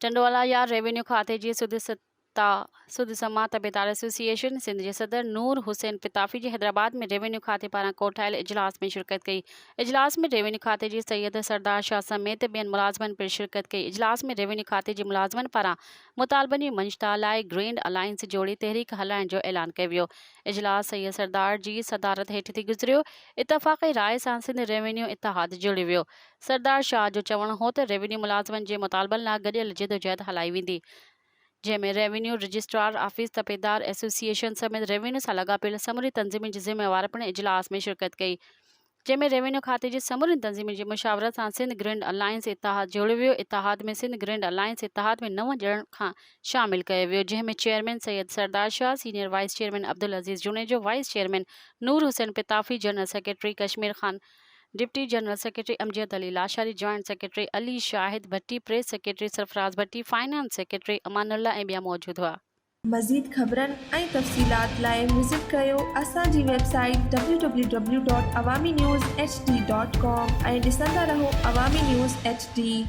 टंडवाला यार रेवेन्यू खाते जी सुध समा तबेदार एसोसिएशन सिंध के सदर नूर हुसैन पिताफी जी हैदराबाद में रेवेन्यू खाते पारां कोठायल इजलास में शिरकत कई। इजलास में रेवेन्यू खाते जी सैयद सरदार शाह समेत बेन मुलाजमन पिण शिरकत कई। इजलास में रेवेन्यू खाते जी मुलाजमन पारां मुतालबनी मंशता लाइ ग्रैंड अलायंस जोड़ी तहरीक हलाइण जो ऐलान कयो वियो। इजलास सैयद सरदार जी सदारत हेठि थी गुज़रियो। इतफ़ाक़ी राय सां सिंध रेवेन्यू इतिहाद जुड़ी वियो। सरदार शाह जो चवण हो त रेवेन्यू मुलाजमन जे मुतालबन लाइ गॾियल जिदोजहद हलाई वेंदी, जंहिंमें रेवेन्यू रजिस्ट्रार ऑफिस तबेदार एसोसिएशन समेत रेवेन्यू सां लाॻापियल समूरी तंज़ीमुनि जी ज़िम्मेवार पिण इजलास में शिरकत कई, जंहिंमें रेवेन्यू खाते जी समूरी तंज़ीमुनि जी मुशावरत सां सिंध ग्रैंड अलायंस इतिहाद जोड़ियो वियो। इतिहाद में सिंध ग्रैंड अलायंस इतिहाद में 9 ॼणनि खां शामिल कयो वियो, जंहिंमें chairman Syed Sardar Shah, senior vice chairman Abdul Aziz Junejo, vice chairman Noor Hussain Pitafi, general secretary Kashmir Khan, deputy general secretary Amjad Ali Lashari, joint secretary Ali Shahid Bhatti, press secretary Sarfaraz Bhatti, finance secretary Amanullah ऐं ॿिया मौजूद हुआ। मज़ीद ख़बरनि ऐं तफ़सीलात लाइ विज़िट कयो असांजी वेबसाइट www.awamiNewsHD.com ऐं ॾिसंदा रहो अवामी न्यूज़ HD।